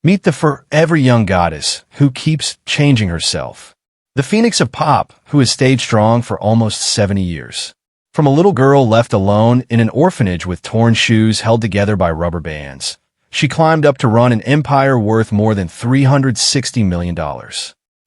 Meet the forever young goddess who keeps changing herself. The phoenix of pop who has stayed strong for almost 70 years. From a little girl left alone in an orphanage with torn shoes held together by rubber bands, she climbed up to run an empire worth more than $360 million.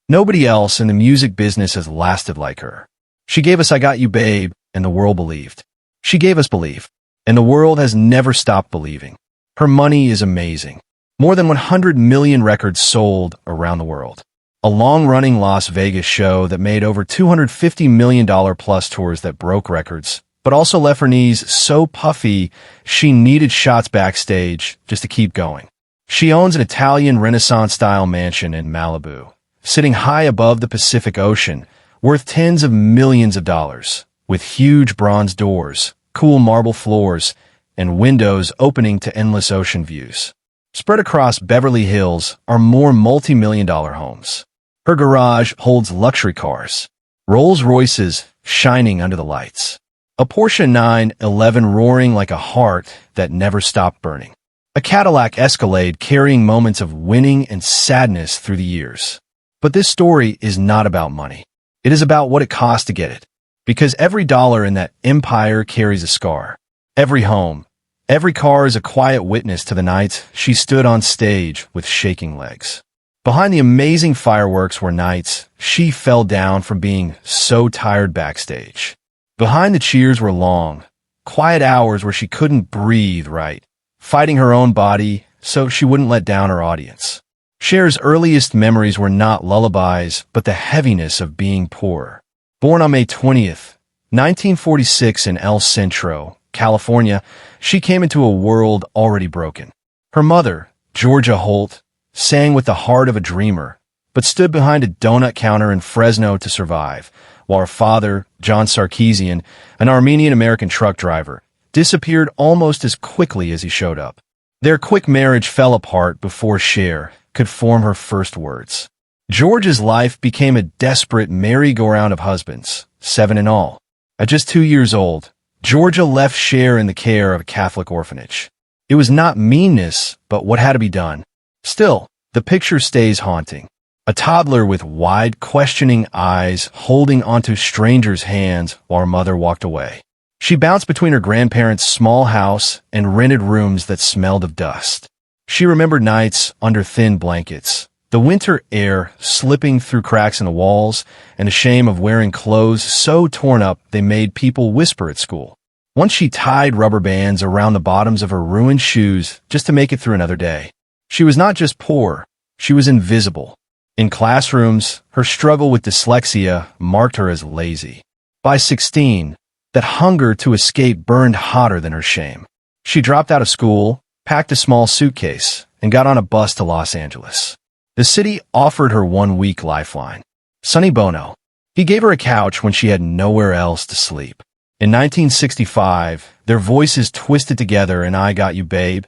Nobody else in the music business has lasted like her. She gave us I Got You Babe, and the world believed. She gave us Believe, and the world has never stopped believing. Her money is amazing. More than 100 million records sold around the world. A long-running Las Vegas show that made over $250 million plus tours that broke records, but also left her knees so puffy she needed shots backstage just to keep going. She owns an Italian Renaissance-style mansion in Malibu, sitting high above the Pacific Ocean, worth tens of millions of dollars, with huge bronze doors, cool marble floors, and windows opening to endless ocean views. Spread across Beverly Hills are more multi-million-dollar homes. Her garage holds luxury cars, Rolls-Royces shining under the lights, a Porsche 911 roaring like a heart that never stopped burning, a Cadillac Escalade carrying moments of winning and sadness through the years. But this story is not about money. It is about what it costs to get it. Because every dollar in that empire carries a scar. Every home, every car is a quiet witness to the nights she stood on stage with shaking legs. Behind the amazing fireworks were nights she fell down from being so tired backstage. Behind the cheers were long, quiet hours where she couldn't breathe right, fighting her own body so she wouldn't let down her audience. Cher's earliest memories were not lullabies, but the heaviness of being poor. Born on May 20th, 1946 in El Centro, California, she came into a world already broken. Her mother, Georgia Holt, sang with the heart of a dreamer, but stood behind a donut counter in Fresno to survive, while her father, John Sarkeesian, an Armenian-American truck driver, disappeared almost as quickly as he showed up. Their quick marriage fell apart before Cher could form her first words. George's life became a desperate merry-go-round of husbands, 7 in all. At just 2 years old, Georgia left Cher in the care of a Catholic orphanage. It was not meanness, but what had to be done. Still, the picture stays haunting. A toddler with wide, questioning eyes holding onto strangers' hands while her mother walked away. She bounced between her grandparents' small house and rented rooms that smelled of dust. She remembered nights under thin blankets, the winter air slipping through cracks in the walls, and the shame of wearing clothes so torn up they made people whisper at school. Once she tied rubber bands around the bottoms of her ruined shoes just to make it through another day. She was not just poor, she was invisible. In classrooms, her struggle with dyslexia marked her as lazy. By 16, that hunger to escape burned hotter than her shame. She dropped out of school, packed a small suitcase, and got on a bus to Los Angeles. The city offered her 1-week lifeline. Sonny Bono. He gave her a couch when she had nowhere else to sleep. In 1965, their voices twisted together in I Got You Babe,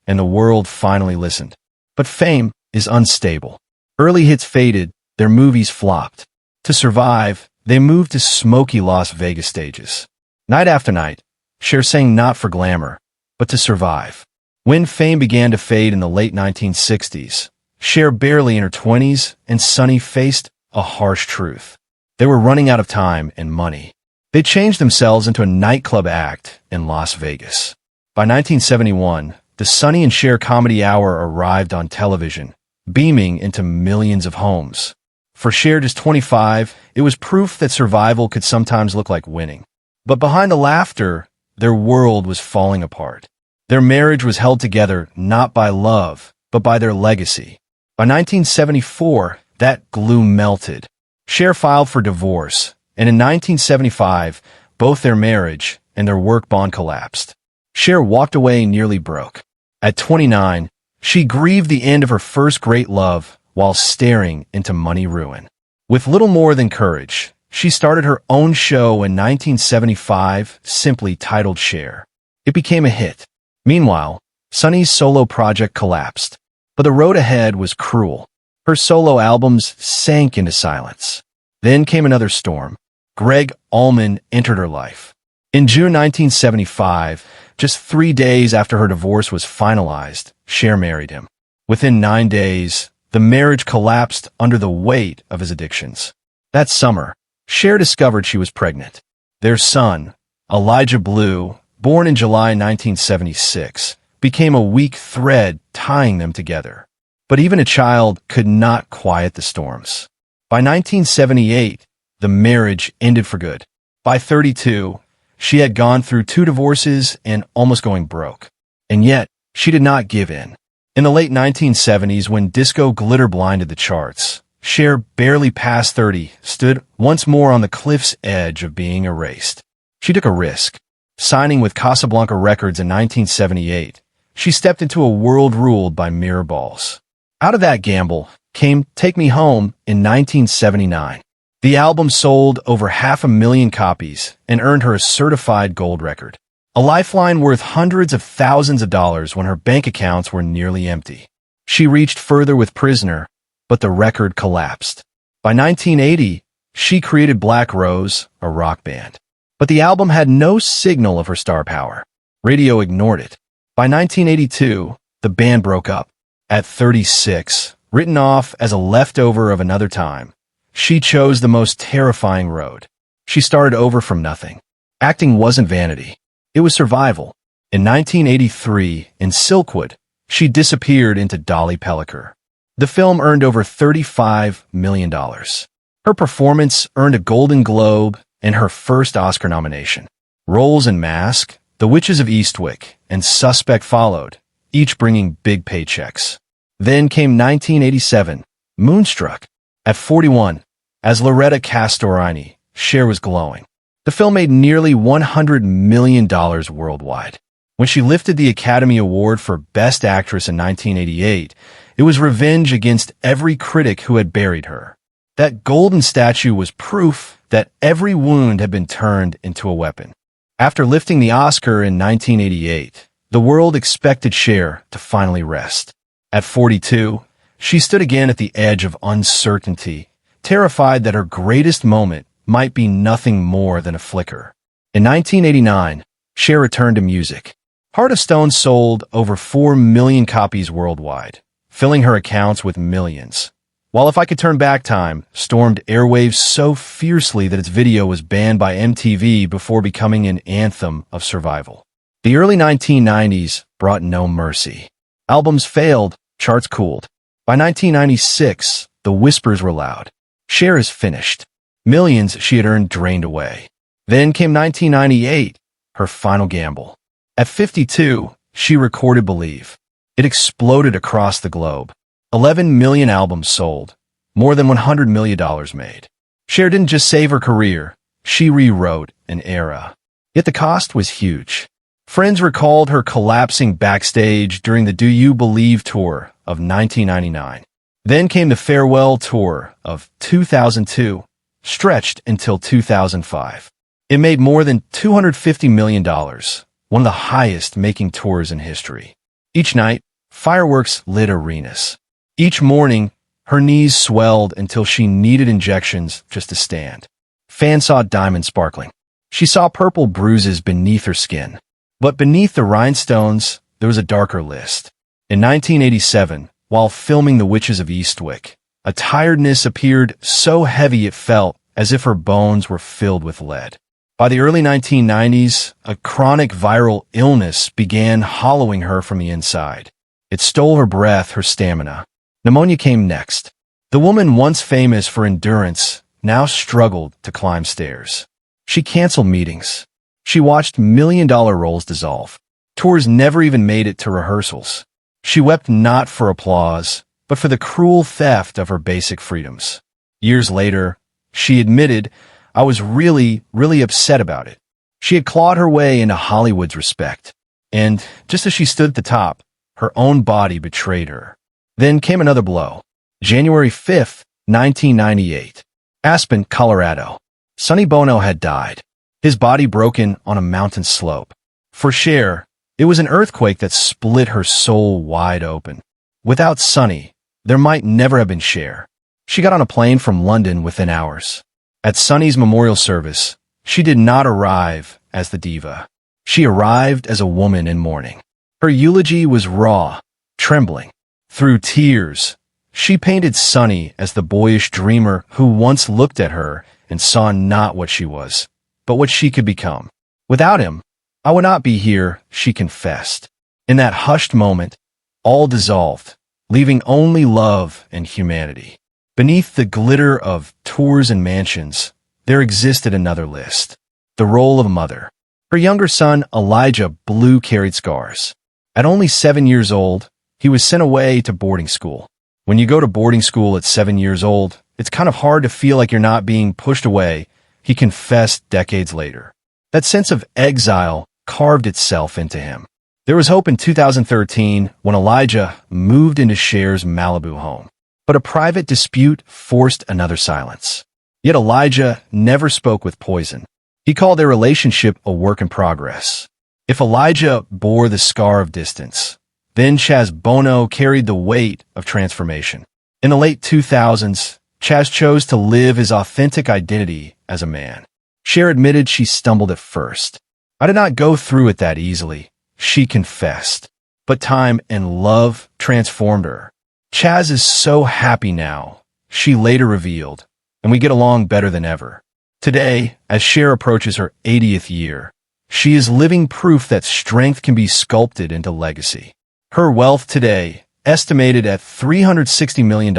and the world finally listened. But fame is unstable. Early hits faded, their movies flopped. To survive, they moved to smoky Las Vegas stages. Night after night, Cher sang not for glamour, but to survive. When fame began to fade in the late 1960s, Cher, barely in her 20s, and Sonny faced a harsh truth. They were running out of time and money. They changed themselves into a nightclub act in Las Vegas. By 1971, the Sonny and Cher Comedy Hour arrived on television, beaming into millions of homes. For Cher, just 25, it was proof that survival could sometimes look like winning. But behind the laughter, their world was falling apart. Their marriage was held together not by love, but by their legacy. By 1974, that glue melted. Cher filed for divorce, and in 1975, both their marriage and their work bond collapsed. Cher walked away nearly broke. At 29, she grieved the end of her first great love while staring into money ruin. With little more than courage, she started her own show in 1975, simply titled Cher. It became a hit. Meanwhile, Sonny's solo project collapsed. But the road ahead was cruel. Her solo albums sank into silence. Then came another storm. Greg Allman entered her life. In June 1975, just 3 days after her divorce was finalized, Cher married him. Within 9 days, the marriage collapsed under the weight of his addictions. That summer, Cher discovered she was pregnant. Their son, Elijah Blue, born in July 1976, became a weak thread tying them together. But even a child could not quiet the storms. By 1978, the marriage ended for good. By 32, she had gone through 2 divorces and almost going broke. And yet, she did not give in. In the late 1970s, when disco glitter blinded the charts, Cher, barely past 30, stood once more on the cliff's edge of being erased. She took a risk. Signing with Casablanca Records in 1978, she stepped into a world ruled by mirror balls. Out of that gamble came Take Me Home in 1979. The album sold over 500,000 copies and earned her a certified gold record, a lifeline worth hundreds of thousands of dollars when her bank accounts were nearly empty. She reached further with Prisoner, but the record collapsed. By 1980, she created Black Rose, a rock band. But the album had no signal of her star power. Radio ignored it. By 1982, the band broke up. At 36, written off as a leftover of another time, she chose the most terrifying road. She started over from nothing. Acting wasn't vanity. It was survival. In 1983, in Silkwood, she disappeared into Dolly Pellicker. The film earned over $35 million. Her performance earned a Golden Globe and her first Oscar nomination. Roles in Mask, The Witches of Eastwick, and Suspect followed, each bringing big paychecks. Then came 1987, Moonstruck. At 41, as Loretta Castorini, Cher was glowing. The film made nearly $100 million worldwide. When she lifted the Academy Award for Best Actress in 1988, it was revenge against every critic who had buried her. That golden statue was proof that every wound had been turned into a weapon. After lifting the Oscar in 1988, the world expected Cher to finally rest. At 42, she stood again at the edge of uncertainty, terrified that her greatest moment might be nothing more than a flicker. In 1989, Cher returned to music. Heart of Stone sold over 4 million copies worldwide, filling her accounts with millions. While If I Could Turn Back Time stormed airwaves so fiercely that its video was banned by MTV before becoming an anthem of survival. The early 1990s brought no mercy. Albums failed, charts cooled. By 1996, the whispers were loud. Cher is finished. Millions she had earned drained away. Then came 1998, her final gamble. At 52, she recorded Believe. It exploded across the globe. 11 million albums sold, more than $100 million made. Cher didn't just save her career, she rewrote an era. Yet the cost was huge. Friends recalled her collapsing backstage during the Do You Believe tour of 1999. Then came the farewell tour of 2002, stretched until 2005. It made more than $250 million, one of the highest making tours in history. Each night, fireworks lit arenas. Each morning, her knees swelled until she needed injections just to stand. Fans saw diamonds sparkling. She saw purple bruises beneath her skin. But beneath the rhinestones, there was a darker list. In 1987, while filming The Witches of Eastwick, a tiredness appeared so heavy it felt as if her bones were filled with lead. By the early 1990s, a chronic viral illness began hollowing her from the inside. It stole her breath, her stamina. Pneumonia came next. The woman once famous for endurance now struggled to climb stairs. She canceled meetings. She watched million-dollar roles dissolve. Tours never even made it to rehearsals. She wept not for applause, but for the cruel theft of her basic freedoms. Years later, she admitted, "I was really upset about it." She had clawed her way into Hollywood's respect. And just as she stood at the top, her own body betrayed her. Then came another blow. January 5th, 1998. Aspen, Colorado. Sonny Bono had died, his body broken on a mountain slope. For Cher, it was an earthquake that split her soul wide open. Without Sonny, there might never have been Cher. She got on a plane from London within hours. At Sonny's memorial service, she did not arrive as the diva. She arrived as a woman in mourning. Her eulogy was raw, trembling. Through tears, she painted Sunny as the boyish dreamer who once looked at her and saw not what she was, but what she could become. Without him, I would not be here, she confessed. In that hushed moment, all dissolved, leaving only love and humanity. Beneath the glitter of tours and mansions, there existed another list. The role of a mother. Her younger son, Elijah Blue, carried scars. At only 7 years old, he was sent away to boarding school. When you go to boarding school at 7 years old, it's kind of hard to feel like you're not being pushed away, he confessed decades later. That sense of exile carved itself into him. There was hope in 2013 when Elijah moved into Cher's Malibu home. But a private dispute forced another silence. Yet Elijah never spoke with poison. He called their relationship a work in progress. If Elijah bore the scar of distance, then Chaz Bono carried the weight of transformation. In the late 2000s, Chaz chose to live his authentic identity as a man. Cher admitted she stumbled at first. I did not go through it that easily, she confessed. But time and love transformed her. Chaz is so happy now, she later revealed, and we get along better than ever. Today, as Cher approaches her 80th year, she is living proof that strength can be sculpted into legacy. Her wealth today, estimated at $360 million,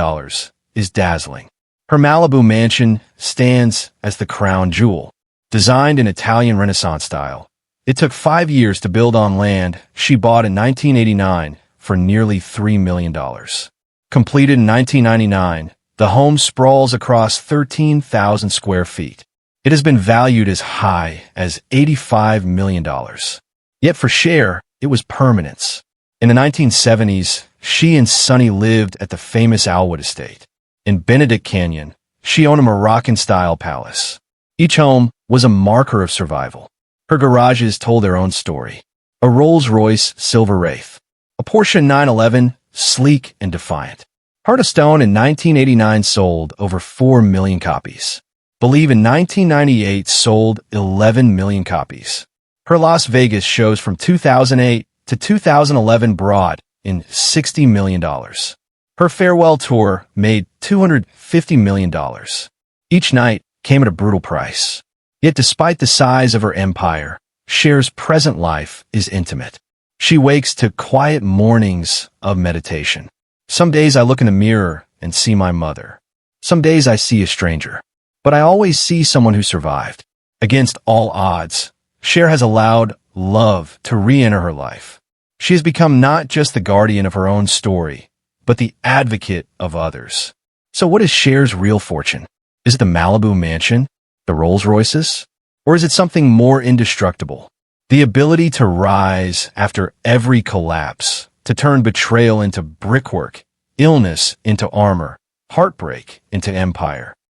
is dazzling. Her Malibu mansion stands as the crown jewel. Designed in Italian Renaissance style, it took 5 years to build on land she bought in 1989 for nearly $3 million. Completed in 1999, the home sprawls across 13,000 square feet. It has been valued as high as $85 million. Yet for Cher, it was permanence. In the 1970s, she and Sunny lived at the famous Alwood estate. In Benedict Canyon, she owned a Moroccan-style palace. Each home was a marker of survival. Her garages told their own story. A Rolls-Royce Silver Wraith. A Porsche 911, sleek and defiant. Heart of Stone in 1989 sold over 4 million copies. Believe in 1998 sold 11 million copies. Her Las Vegas shows from 2008 to 2011 brought in $60 million. Her farewell tour made $250 million. Each night came at a brutal price. Yet despite the size of her empire, Cher's present life is intimate. She wakes to quiet mornings of meditation. Some days I look in the mirror and see my mother. Some days I see a stranger. But I always see someone who survived. Against all odds, Cher has allowed love to re-enter her life. She has become not just the guardian of her own story, but the advocate of others. So what is Cher's real fortune? Is it the Malibu mansion? The Rolls Royces? Or is it something more indestructible? The ability to rise after every collapse, to turn betrayal into brickwork, illness into armor, heartbreak into empire.